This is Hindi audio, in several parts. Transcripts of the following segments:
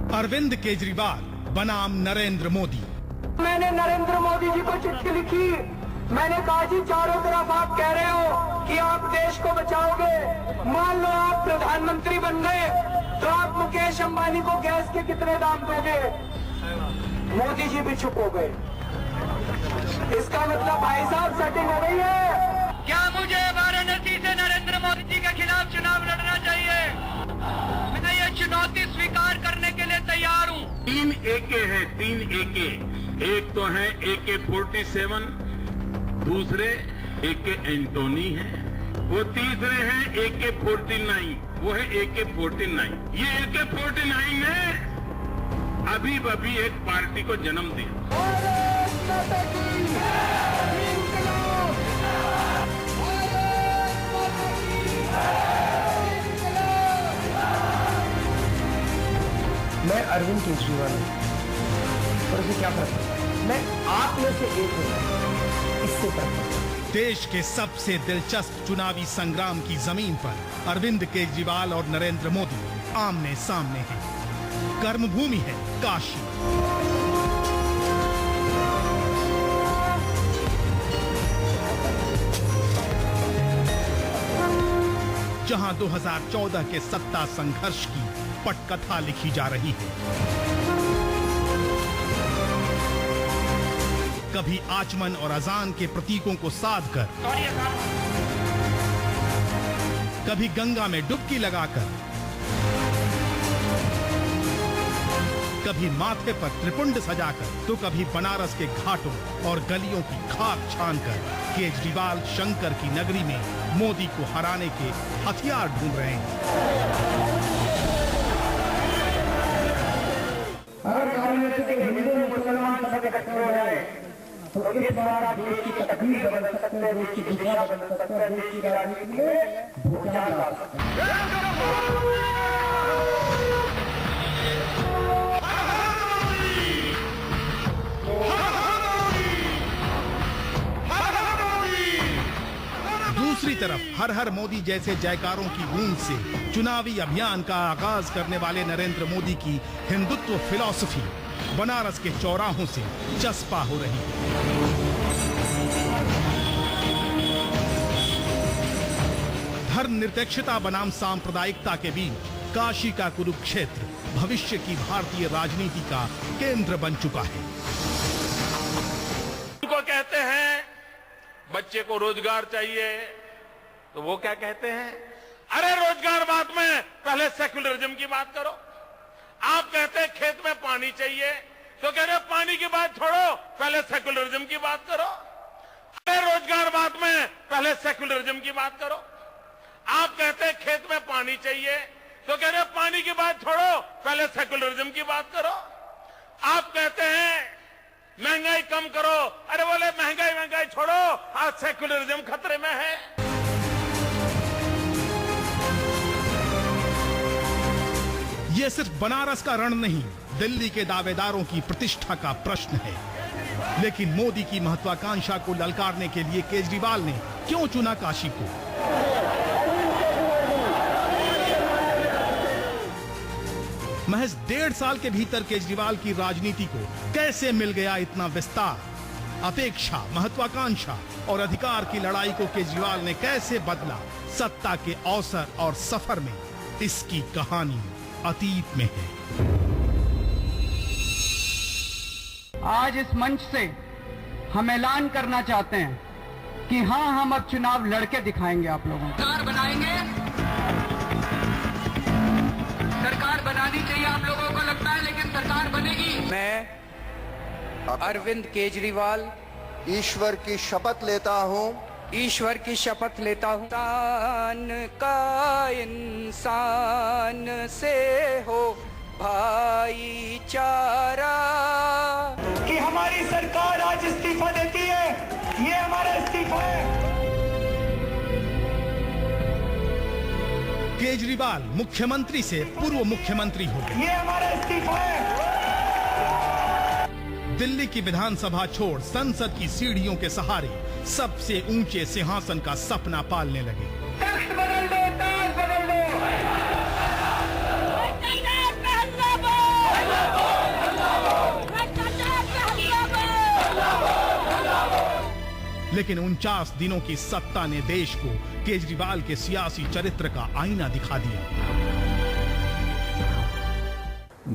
अरविंद केजरीवाल बनाम नरेंद्र मोदी। मैंने नरेंद्र मोदी जी को चिट्ठी लिखी। मैंने कहा जी, चारों तरफ आप कह रहे हो कि आप देश को बचाओगे, मान लो आप प्रधानमंत्री बन गए तो आप मुकेश अंबानी को गैस के कितने दाम दोगे? मोदी जी भी चुप हो गए। इसका मतलब भाई साहब सेटिंग हो गई है। क्या मुझे वाराणसी से नरेंद्र मोदी जी के खिलाफ चुनाव लड़ना चाहिए? मैं ये चुनौती स्वीकार करने के लिए तैयार हूँ। 3 एके हैं, 3 एके। एक तो है AK-47, दूसरे AK एंटोनी है, वो तीसरे हैं AK-49, वो है AK-49। ये AK-49 ने अभी एक पार्टी को जन्म दिया। मैं अरविंद केजरीवाल हूँ और उसे क्या फर्क पड़ता है? मैं आप में से एक हूँ, इससे फर्क पड़ता है। देश के सबसे दिलचस्प चुनावी संग्राम की जमीन पर अरविंद केजरीवाल और नरेंद्र मोदी आमने सामने हैं। कर्मभूमि है काशी। जहां 2014 के सत्ता संघर्ष की पटकथा लिखी जा रही है। कभी आचमन और अजान के प्रतीकों को साध कर, कभी गंगा में डुबकी लगाकर, कभी माथे पर त्रिपुंड सजाकर, तो कभी बनारस के घाटों और गलियों की खाक छानकर केजरीवाल शंकर की नगरी में मोदी को हराने के हथियार ढूंढ रहे हैं। अगर हिंदू मुसलमान सब इकट्ठे हो जाए तो इस बार आप देश की तकदीर बदल सकते हैं, देश की दिशा बदल सकते हैं, देश की राजनीति में भूचाल ला सकते हैं। दूसरी तरफ हर हर मोदी जैसे जयकारों की गूंज से चुनावी अभियान का आगाज करने वाले नरेंद्र मोदी की हिंदुत्व फिलॉसफी बनारस के चौराहों से चस्पा हो रही है। धर्मनिरपेक्षता बनाम सांप्रदायिकता के बीच काशी का कुरुक्षेत्र भविष्य की भारतीय राजनीति का केंद्र बन चुका है। उनको कहते हैं बच्चे को रोजगार चाहिए, तो वो क्या कहते हैं, अरे रोजगार बाद में पहले सेक्युलरिज्म की बात करो। आप कहते हैं खेत में पानी चाहिए, तो कह रहे पानी की बात छोड़ो, पहले सेक्युलरिज्म की बात करो। अरे रोजगार बाद में पहले सेक्युलरिज्म की बात करो। आप कहते हैं खेत में पानी चाहिए, तो कह रहे पानी की बात छोड़ो, पहले सेक्युलरिज्म की बात करो। आप कहते हैं महंगाई कम करो, अरे बोले महंगाई छोड़ो, आज सेक्युलरिज्म खतरे में है। ये सिर्फ बनारस का रण नहीं, दिल्ली के दावेदारों की प्रतिष्ठा का प्रश्न है। लेकिन मोदी की महत्वाकांक्षा को ललकारने के लिए केजरीवाल ने क्यों चुना काशी को? महज 1.5 साल के भीतर केजरीवाल की राजनीति को कैसे मिल गया इतना विस्तार? अपेक्षा, महत्वाकांक्षा और अधिकार की लड़ाई को केजरीवाल ने कैसे बदला? सत्ता के अवसर और सफर में इसकी कहानी अतीत में है। आज इस मंच से हम ऐलान करना चाहते हैं कि हाँ, हम अब चुनाव लड़के दिखाएंगे आप लोगों को। सरकार बनाएंगे, सरकार बनानी चाहिए आप लोगों को लगता है, लेकिन सरकार बनेगी। मैं अरविंद केजरीवाल ईश्वर की शपथ लेता हूँ, ईश्वर की शपथ लेता हूँ, इंसान का इंसान से हो भाईचारा। कि हमारी सरकार आज इस्तीफा देती है, ये हमारा इस्तीफा है। केजरीवाल मुख्यमंत्री से पूर्व मुख्यमंत्री हो गए। ये हमारा इस्तीफा है। दिल्ली की विधानसभा छोड़ संसद की सीढ़ियों के सहारे सबसे ऊंचे सिंहासन का सपना पालने लगे। तख्त बदल दो, ताज बदल दो। लेकिन 49 दिनों की सत्ता ने देश को केजरीवाल के सियासी चरित्र का आईना दिखा दिया।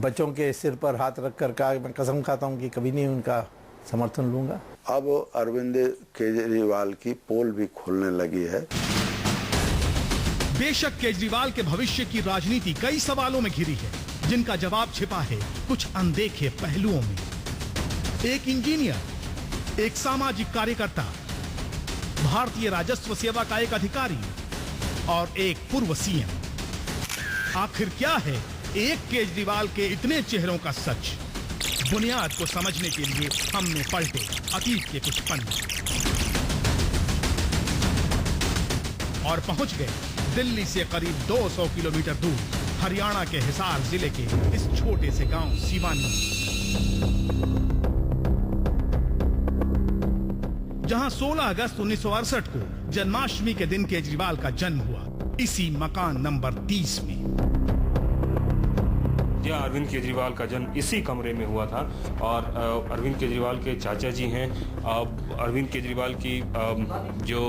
बच्चों के सिर पर हाथ रखकर कहा, मैं कसम खाता हूं कि कभी नहीं उनका समर्थन लूंगा। अब अरविंद केजरीवाल की पोल भी खोलने लगी है। बेशक केजरीवाल के भविष्य की राजनीति कई सवालों में घिरी है, जिनका जवाब छिपा है कुछ अनदेखे पहलुओं में। एक इंजीनियर, एक सामाजिक कार्यकर्ता, भारतीय राजस्व सेवा का एक अधिकारी और एक पूर्व सीएम। आखिर क्या है एक केजरीवाल के इतने चेहरों का सच? बुनियाद को समझने के लिए हमने पलटे अतीत के कुछ पन्ने और पहुंच गए दिल्ली से करीब 200 किलोमीटर दूर हरियाणा के हिसार जिले के इस छोटे से गांव सिवानी, जहां 16 अगस्त 1968 को जन्माष्टमी के दिन केजरीवाल का जन्म हुआ, इसी मकान नंबर 30 में। अरविंद केजरीवाल का जन्म इसी कमरे में हुआ था और अरविंद केजरीवाल के चाचा जी हैं। अरविंद केजरीवाल की जो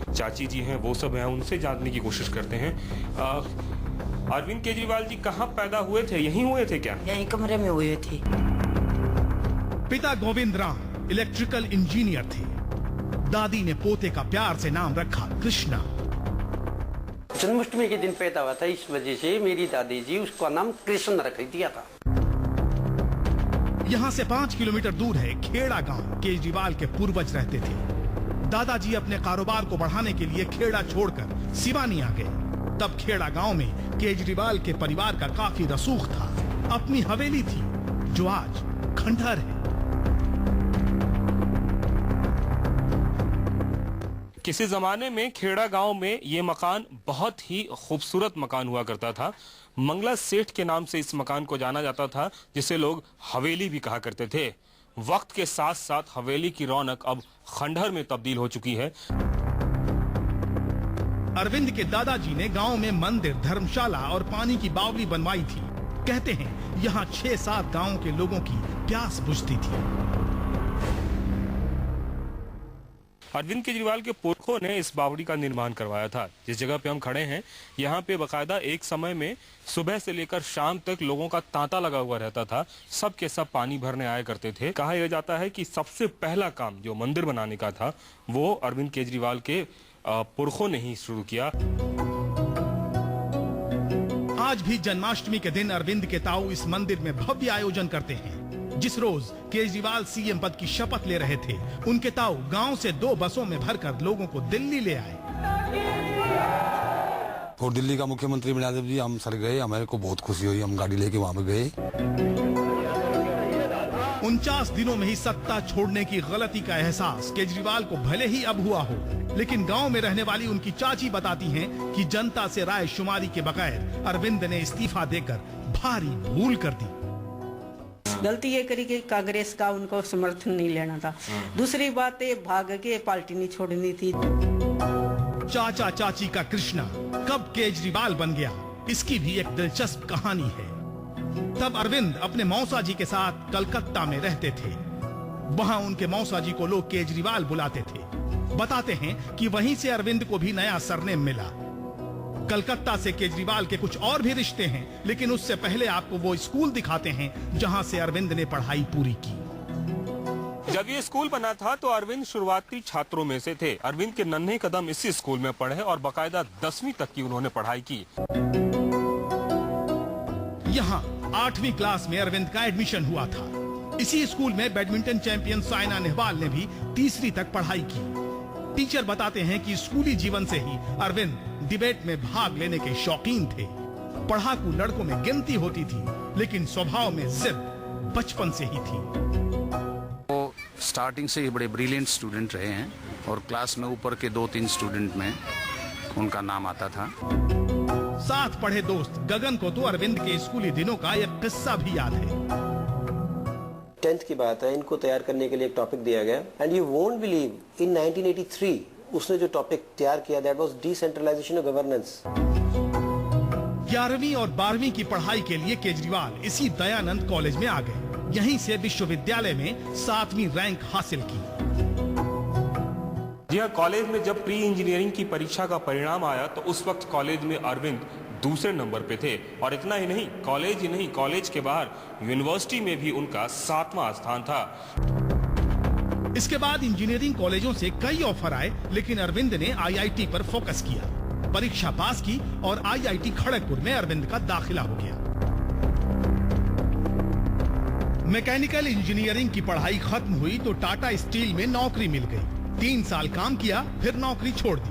चाची जी हैं वो सब हैं, उनसे जानने की कोशिश करते हैं। अरविंद केजरीवाल जी कहाँ पैदा हुए थे? यहीं हुए थे क्या? यहीं कमरे में हुए थे। पिता गोविंद राम इलेक्ट्रिकल इंजीनियर थे। दादी ने पोते का प्यार से नाम रखा कृष्णा। जन्माष्टमी के दिन पैदा हुआ था, इस वजह से मेरी दादी जी उसका नाम कृष्ण रख दिया था। यहाँ से 5 किलोमीटर दूर है खेड़ा गांव। केजरीवाल के पूर्वज रहते थे। दादाजी अपने कारोबार को बढ़ाने के लिए खेड़ा छोड़कर सिवानी आ गए। तब खेड़ा गांव में केजरीवाल के परिवार का काफी रसूख था। अपनी हवेली थी जो आज खंडहर है। किसी जमाने में खेड़ा गांव में ये मकान बहुत ही खूबसूरत मकान हुआ करता था। मंगला सेठ के नाम से इस मकान को जाना जाता था, जिसे लोग हवेली भी कहा करते थे। वक्त के साथ साथ हवेली की रौनक अब खंडहर में तब्दील हो चुकी है। अरविंद के दादाजी ने गांव में मंदिर, धर्मशाला और पानी की बावली बनवाई थी। कहते हैं यहाँ 6-7 गांवों के लोगों की प्यास बुझती थी। अरविंद केजरीवाल के पुरखों ने इस बावड़ी का निर्माण करवाया था। जिस जगह पे हम खड़े हैं, यहाँ पे बकायदा एक समय में सुबह से लेकर शाम तक लोगों का तांता लगा हुआ रहता था। सब के सब पानी भरने आया करते थे। कहा यह जाता है कि सबसे पहला काम जो मंदिर बनाने का था वो अरविंद केजरीवाल के पुरखों ने ही शुरू किया। आज भी जन्माष्टमी के दिन अरविंद के ताऊ इस मंदिर में भव्य आयोजन करते हैं। जिस रोज केजरीवाल सीएम पद की शपथ ले रहे थे, उनके ताऊ गांव से 2 बसों में भरकर लोगों को दिल्ली ले आए। और दिल्ली का मुख्यमंत्री बना जी, हम सर गए, हमें को बहुत खुशी हुई। हम गाड़ी लेके वहां पे गए। 49 दिनों में ही सत्ता छोड़ने की गलती का एहसास केजरीवाल को भले ही अब हुआ हो, लेकिन गांव में रहने वाली उनकी चाची बताती हैं कि जनता से राय शुमारी के बगैर अरविंद ने इस्तीफा देकर भारी भूल कर दी। गलती ये करी कि कांग्रेस का उनको समर्थन नहीं लेना था। दूसरी बात ये भाग के पार्टी नहीं छोड़नी थी। चाचा चाची का कृष्णा कब केजरीवाल बन गया, इसकी भी एक दिलचस्प कहानी है। तब अरविंद अपने मौसा जी के साथ कलकत्ता में रहते थे। वहां उनके मौसा जी को लोग केजरीवाल बुलाते थे। बताते हैं कि वहीं से अरविंद को भी नया सरनेम मिला। कलकत्ता से केजरीवाल के कुछ और भी रिश्ते हैं, लेकिन उससे पहले आपको वो स्कूल दिखाते हैं जहां से अरविंद ने पढ़ाई पूरी की। जब ये स्कूल बना था तो अरविंद शुरुआती छात्रों में से थे। अरविंद के नन्हे कदम इसी स्कूल में पढ़े और बकायदा 10वीं तक की उन्होंने पढ़ाई की। यहाँ 8वीं क्लास में अरविंद का एडमिशन हुआ था। इसी स्कूल में बैडमिंटन चैंपियन साइना नेहवाल ने भी 3वीं तक पढ़ाई की। टीचर बताते हैं कि स्कूली जीवन से ही अरविंद डिबेट में भाग लेने के शौकीन थे। पढ़ाकू लड़कों में गिनती होती थी, लेकिन स्वभाव में जिद बचपन से ही थी। वो स्टार्टिंग से ही बड़े ब्रिलियंट स्टूडेंट रहे हैं और क्लास में ऊपर के 2-3 स्टूडेंट में उनका नाम आता था। साथ पढ़े दोस्त गगन को तो अरविंद के स्कूली दिनों का एक किस्सा भी याद है। 10th की बात है, इनको तैयार करने के लिए एक टॉपिक दिया गया and you won't believe in 1983 उसने जो टॉपिक तैयार किया that was decentralisation of governance. 11वीं और 12वीं की पढ़ाई के लिए केजरीवाल इसी दयानंद कॉलेज में आ गए। यहीं से विश्वविद्यालय में 7वीं रैंक हासिल की। जी हाँ, कॉलेज में जब प्री इंजीनियरिंग की परीक्षा का परिणाम आया तो उस वक्त कॉलेज में अरविंद दूसरे नंबर पे थे। और इतना ही नहीं, कॉलेज के बाहर यूनिवर्सिटी में भी उनका 7वां स्थान था। इसके बाद इंजीनियरिंग कॉलेजों से कई ऑफर आए, लेकिन अरविंद ने आईआईटी पर फोकस किया, परीक्षा पास की और आईआईटी खड़गपुर में अरविंद का दाखिला हो गया। मैकेनिकल इंजीनियरिंग की पढ़ाई खत्म हुई तो टाटा स्टील में नौकरी मिल गई। 3 साल काम किया, फिर नौकरी छोड़ दी।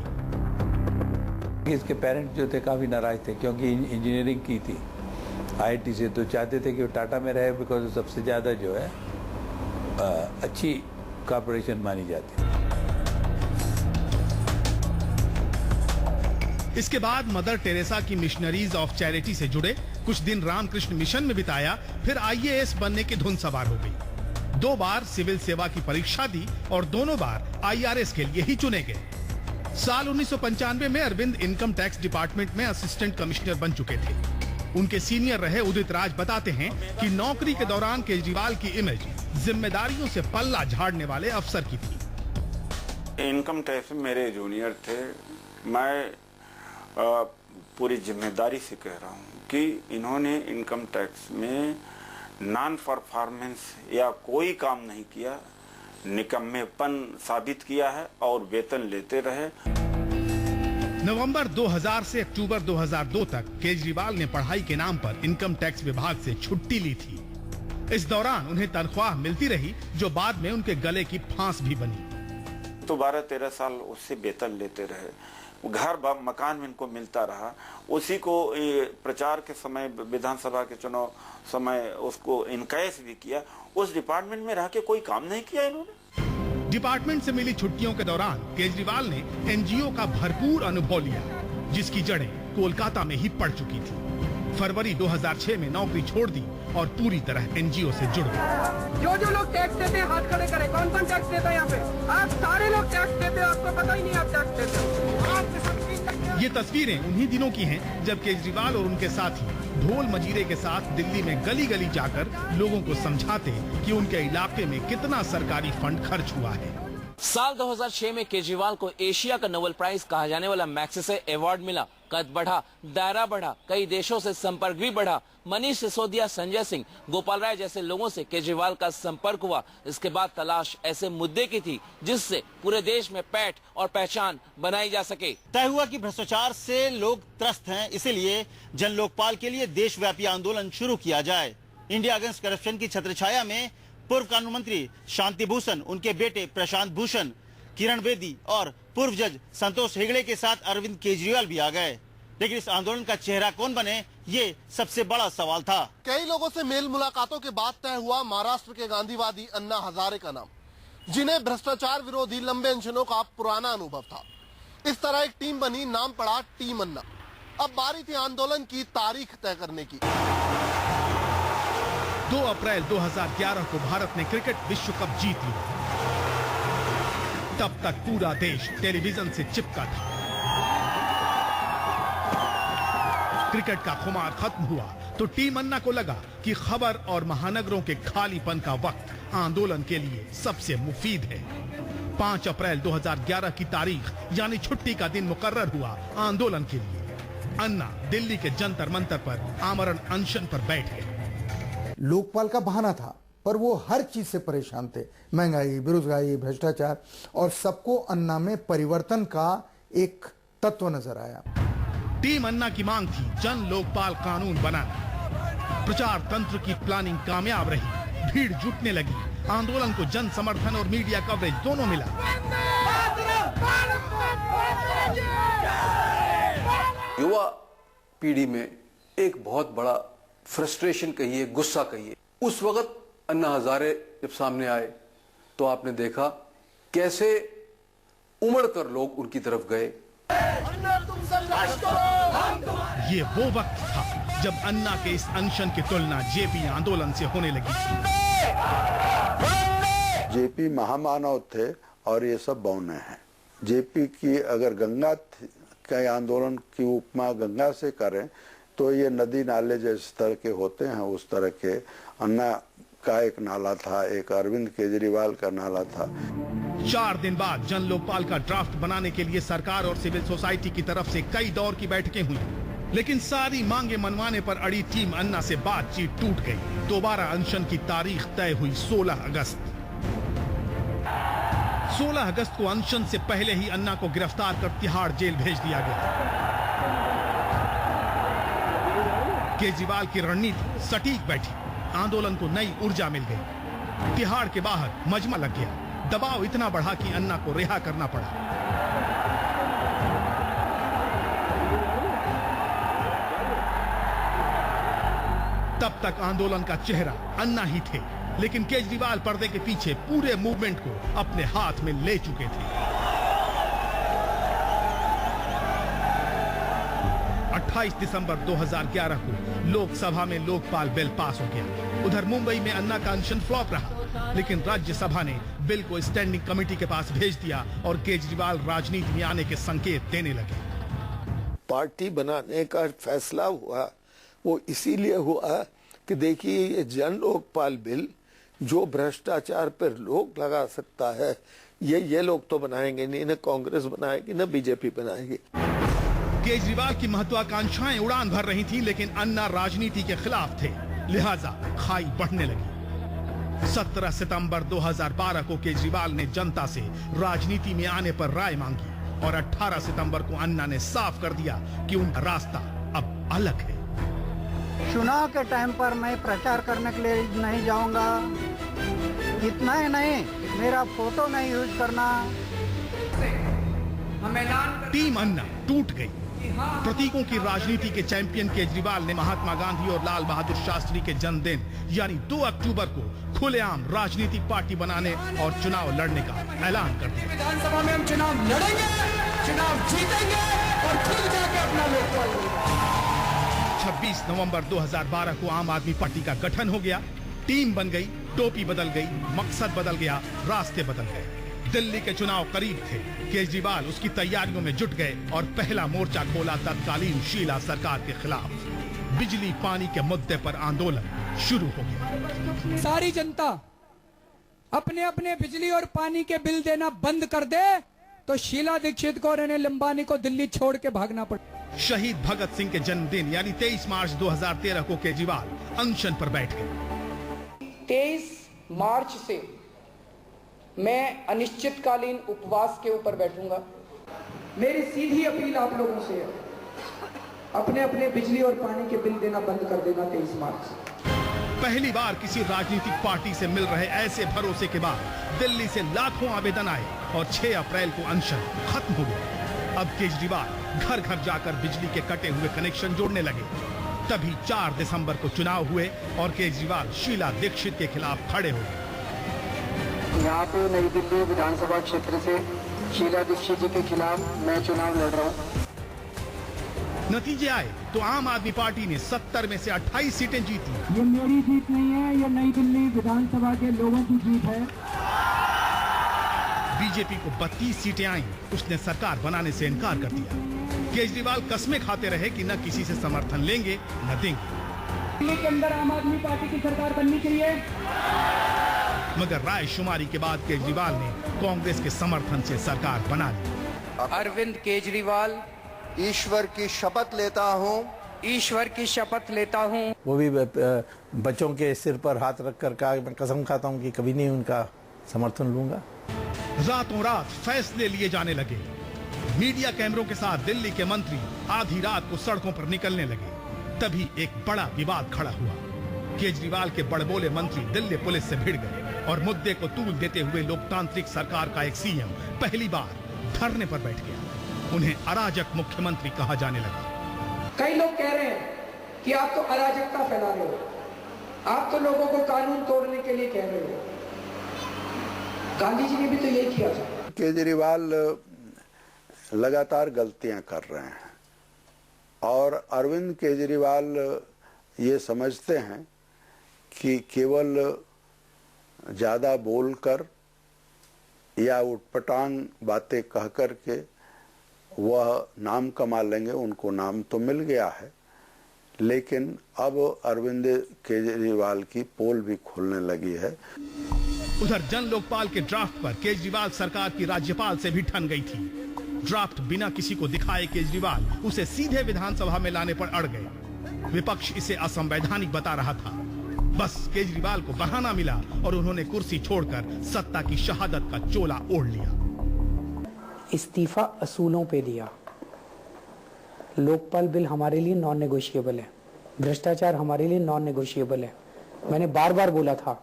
इसके पेरेंट्स जो थे काफी नाराज थे, क्योंकि इंजीनियरिंग की थी आईआईटी से, तो चाहते थे कि वो टाटा में रहे, बिकॉज सबसे ज्यादा जो है अच्छी कॉर्पोरेशन मानी जाती है। इसके बाद मदर टेरेसा की मिशनरीज ऑफ चैरिटी से जुड़े, कुछ दिन रामकृष्ण मिशन में बिताया, फिर आईएएस बनने की धुन सवार हो गई। 2 बार सिविल सेवा की परीक्षा दी और दोनों बार आईआरएस के लिए ही चुने गए। साल 1995 में अरविंद इनकम टैक्स डिपार्टमेंट में असिस्टेंट कमिश्नर बन चुके थे। उनके सीनियर रहे उदित राज बताते हैं कि नौकरी के दौरान केजरीवाल की इमेज जिम्मेदारियों से पल्ला झाड़ने वाले अफसर की थी। इनकम टैक्स में मेरे जूनियर थे। मैं पूरी जिम्मेदारी से कह रहा हूँ कि इन्होंने इनकम टैक्स में नॉन परफॉर्मेंस या कोई काम नहीं किया, निकम्मेपन साबित किया है और वेतन लेते रहे। नवंबर 2000 से अक्टूबर 2002 तक केजरीवाल ने पढ़ाई के नाम पर इनकम टैक्स विभाग से छुट्टी ली थी। इस दौरान उन्हें तनख्वाह मिलती रही, जो बाद में उनके गले की फांस भी बनी। तो 12-13 साल उससे वेतन लेते रहे, घर मकान में इनको मिलता रहा। उसी को प्रचार के समय, विधानसभा के चुनाव समय उसको इनकैश भी किया। उस डिपार्टमेंट में रह के कोई काम नहीं किया इन्होंने। डिपार्टमेंट से मिली छुट्टियों के दौरान केजरीवाल ने एनजीओ का भरपूर अनुभव लिया, जिसकी जड़ें कोलकाता में ही पड़ चुकी थी। फरवरी 2006 में नौकरी छोड़ दी और पूरी तरह एनजीओ से जुड़ गए। जो लोग टैक्स देते हैं हाथ खड़े करें। कौन कौन टैक्स देता है यहाँ पे? आप सारे लोग टैक्स देते हैं, आपको पता ही नहीं आप टैक्स देते हो। ये तस्वीरें उन्हीं दिनों की हैं जब केजरीवाल और उनके साथी ढोल मजीरे के साथ दिल्ली में गली गली जाकर लोगों को समझाते कि उनके इलाके में कितना सरकारी फंड खर्च हुआ है। साल 2006 में केजरीवाल को एशिया का नोबेल प्राइज कहा जाने वाला मैग्सेसे अवार्ड मिला। कद बढ़ा, दायरा बढ़ा, कई देशों से संपर्क भी बढ़ा। मनीष सिसोदिया, संजय सिंह, गोपाल राय जैसे लोगों से केजरीवाल का संपर्क हुआ। इसके बाद तलाश ऐसे मुद्दे की थी जिससे पूरे देश में पैठ और पहचान बनाई जा सके। तय हुआ कि भ्रष्टाचार से लोग त्रस्त हैं, इसीलिए जन लोकपाल के लिए देशव्यापी आंदोलन शुरू किया जाए। इंडिया अगेंस्ट करप्शन की छत्रछाया में पूर्व कानून मंत्री शांति भूषण, उनके बेटे प्रशांत भूषण, किरण बेदी और पूर्व जज संतोष हेगड़े के साथ अरविंद केजरीवाल भी आ गए। लेकिन इस आंदोलन का चेहरा कौन बने, ये सबसे बड़ा सवाल था। कई लोगों से मेल मुलाकातों के बाद तय हुआ महाराष्ट्र के गांधीवादी अन्ना हजारे का नाम, जिन्हें भ्रष्टाचार विरोधी लंबे अनशनों का पुराना अनुभव था। इस तरह एक टीम बनी, नाम पड़ा टीम अन्ना। अब बारी थी आंदोलन की तारीख तय करने की। 2 अप्रैल 2011 को भारत ने क्रिकेट विश्व कप जीत लिया। तब तक पूरा देश टेलीविजन से चिपका था। क्रिकेट का खुमार खत्म हुआ तो टीम अन्ना को लगा कि खबर और महानगरों के खालीपन का वक्त आंदोलन के लिए सबसे मुफीद है। 5 अप्रैल 2011 की तारीख यानी छुट्टी का दिन मुकर्रर हुआ आंदोलन के लिए। अन्ना दिल्ली के जंतर मंतर पर आमरण अनशन पर बैठ गए। लोकपाल का बहाना था, पर वो हर चीज से परेशान थे, महंगाई, बेरोजगारी, भ्रष्टाचार, और सबको अन्ना में परिवर्तन का एक तत्व नजर आया। टीम अन्ना की मांग थी जन लोकपाल कानून बनाना। प्रचार तंत्र की प्लानिंग कामयाब रही, भीड़ जुटने लगी, आंदोलन को जन समर्थन और मीडिया कवरेज दोनों मिला। युवा पीढ़ी में एक बहुत बड़ा फ्रस्ट्रेशन कहिए, गुस्सा कहिए। उस वक्त अन्ना हजारे जब सामने आए तो आपने देखा कैसे उमड़कर लोग उनकी तरफ गए। ये वो वक्त था जब अन्ना के इस अनशन की तुलना जेपी आंदोलन से होने लगी थी। जेपी महामानव थे और ये सब बौने हैं। जेपी की अगर गंगा के आंदोलन की उपमा गंगा से करें तो ये नदी नाले जिस तरह के होते हैं उस तरह के अन्ना का एक नाला था, एक अरविंद केजरीवाल का नाला था। 4 दिन बाद जन लोकपाल का ड्राफ्ट बनाने के लिए सरकार और सिविल सोसाइटी की तरफ से कई दौर की बैठकें हुई, लेकिन सारी मांगे मनवाने पर अड़ी टीम अन्ना से बातचीत टूट गई। दोबारा अनशन की तारीख तय हुई 16 अगस्त। 16 अगस्त को अनशन से पहले ही अन्ना को गिरफ्तार कर तिहाड़ जेल भेज दिया गया। केजरीवाल की रणनीति सटीक बैठी, आंदोलन को नई ऊर्जा मिल गई। तिहाड़ के बाहर मजमा लग गया, दबाव इतना बढ़ा कि अन्ना को रिहा करना पड़ा। तब तक आंदोलन का चेहरा अन्ना ही थे, लेकिन केजरीवाल पर्दे के पीछे पूरे मूवमेंट को अपने हाथ में ले चुके थे। 28 दिसंबर 2011 को लोकसभा में लोकपाल बिल पास हो गया। उधर मुंबई में अन्ना का अनशन फ्लॉप रहा, लेकिन राज्यसभा ने बिल को स्टैंडिंग कमेटी के पास भेज दिया और केजरीवाल राजनीति में आने के संकेत देने लगे। पार्टी बनाने का फैसला हुआ वो इसीलिए हुआ कि देखिए ये जन लोकपाल बिल जो भ्रष्टाचार पर रोक लगा सकता है, ये लोग तो बनाएंगे नहीं, न कांग्रेस बनाएगी न बीजेपी बनाएगी। केजरीवाल की महत्वाकांक्षाएं उड़ान भर रही थीं, लेकिन अन्ना राजनीति के खिलाफ थे, लिहाजा खाई बढ़ने लगी। 17 सितंबर 2012 को केजरीवाल ने जनता से राजनीति में आने पर राय मांगी और 18 सितंबर को अन्ना ने साफ कर दिया कि उनका रास्ता अब अलग है। चुनाव के टाइम पर मैं प्रचार करने के लिए नहीं जाऊंगा, इतना ही नहीं, मेरा फोटो नहीं यूज करना। टीम अन्ना टूट गई। प्रतीकों की राजनीति के चैंपियन केजरीवाल ने महात्मा गांधी और लाल बहादुर शास्त्री के जन्मदिन यानी 2 अक्टूबर को खुलेआम राजनीतिक पार्टी बनाने और चुनाव लड़ने का ऐलान कर दिया। विधानसभा में हम चुनाव लड़ेंगे, चुनाव जीतेंगे और खुद जाके अपना लोकपाल। 26 नवंबर 2012 को आम आदमी पार्टी का गठन हो गया। टीम बन गई, टोपी बदल गई, मकसद बदल गया, रास्ते बदल गए। दिल्ली के चुनाव करीब थे, केजरीवाल उसकी तैयारियों में जुट गए और पहला मोर्चा खोला तत्कालीन शीला सरकार के खिलाफ। बिजली पानी के मुद्दे पर आंदोलन शुरू हो गया। सारी जनता अपने अपने बिजली और पानी के बिल देना बंद कर दे तो शीला दीक्षित को और अनिल अंबानी को दिल्ली छोड़ के भागना पड़ा। शहीद भगत सिंह के जन्मदिन यानी 23 मार्च 2013 को केजरीवाल अनशन पर बैठ गए। 23 मार्च से मैं अनिश्चितकालीन उपवास के ऊपर बैठूंगा। मेरी सीधी अपील आप लोगों से है, अपने अपने बिजली और पानी के बिल देना बंद कर देना 23 मार्च से। पहली बार किसी राजनीतिक पार्टी से मिल रहे ऐसे भरोसे के बाद दिल्ली से लाखों आवेदन आए और 6 अप्रैल को अनशन खत्म हो गया। अब केजरीवाल घर घर जाकर बिजली के कटे हुए कनेक्शन जोड़ने लगे। तभी 4 दिसंबर को चुनाव हुए और केजरीवाल शीला दीक्षित के खिलाफ खड़े हो गए। यहाँ पे नई दिल्ली विधानसभा क्षेत्र से शीला दीक्षित जी के खिलाफ मैं चुनाव लड़ रहा हूँ। नतीजे आए तो आम आदमी पार्टी ने 70 में से 28 सीटें जीती। ये मेरी जीत नहीं है, ये नई दिल्ली विधानसभा के लोगों की जीत है। बीजेपी को 32 सीटें आई, उसने सरकार बनाने से इनकार कर दिया। केजरीवाल कसमें खाते रहे कि न किसी से समर्थन लेंगे न देंगे। दिल्ली के अंदर आम आदमी पार्टी की सरकार बननी चाहिए, मगर रायशुमारी के बाद केजरीवाल ने कांग्रेस के समर्थन से सरकार बना ली। अरविंद केजरीवाल ईश्वर की शपथ लेता हूँ, ईश्वर की शपथ लेता हूँ। वो भी बच्चों के सिर पर हाथ रखकर कहा, मैं कसम खाता हूँ कि कभी नहीं उनका समर्थन लूंगा। रातों रात फैसले लिए जाने लगे। मीडिया कैमरों के साथ दिल्ली के मंत्री आधी रात को सड़कों पर निकलने लगे। तभी एक बड़ा विवाद खड़ा हुआ। केजरीवाल के बड़बोले मंत्री दिल्ली पुलिस से भिड़ गए और मुद्दे को तूल देते हुए लोकतांत्रिक सरकार का एक सीएम पहली बार धरने पर बैठ गया। उन्हें अराजक मुख्यमंत्री कहा जाने लगा। कई लोग कह रहे हैं कि आप तो अराजकता फैला रहे हो, आप तो लोगों को कानून तोड़ने के लिए कह रहे हो। गांधी जी ने भी तो यही किया था। केजरीवाल लगातार गलतियां कर रहे हैं और अरविंद केजरीवाल ये समझते हैं कि केवल ज्यादा बोलकर या उटपटांग बातें कह करके वह नाम कमा लेंगे। उनको नाम तो मिल गया है, लेकिन अब अरविंद केजरीवाल की पोल भी खुलने लगी है। उधर जन लोकपाल के ड्राफ्ट पर केजरीवाल सरकार की राज्यपाल से भी ठन गई थी। ड्राफ्ट बिना किसी को दिखाए केजरीवाल उसे सीधे विधानसभा में लाने पर अड़ गए। विपक्ष इसे असंवैधानिक बता रहा था। बस केजरीवाल को बहाना मिला और उन्होंने कुर्सी छोड़कर सत्ता की शहादत का चोला ओढ़ लिया। इस्तीफा असूलों पे दिया। लोकपाल बिल हमारे लिए नॉन नेगोशिएबल है, भ्रष्टाचार हमारे लिए नॉन नेगोशिएबल है। मैंने बार बार बोला था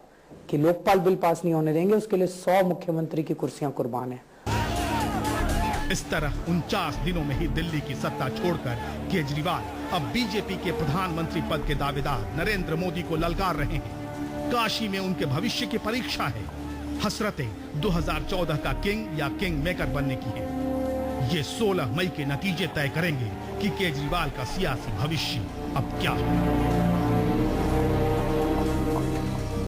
कि लोकपाल बिल पास नहीं होने देंगे, उसके लिए 100 मुख्यमंत्री की कुर्सियां कुर्बान है। इस तरह 49 दिनों में ही दिल्ली की सत्ता छोड़कर केजरीवाल अब बीजेपी के प्रधानमंत्री पद के दावेदार नरेंद्र मोदी को ललकार रहे हैं। काशी में उनके भविष्य की परीक्षा है। हसरतें 2014 का किंग या किंग मेकर बनने की है। ये 16 मई के नतीजे तय करेंगे कि केजरीवाल का सियासी भविष्य अब क्या है।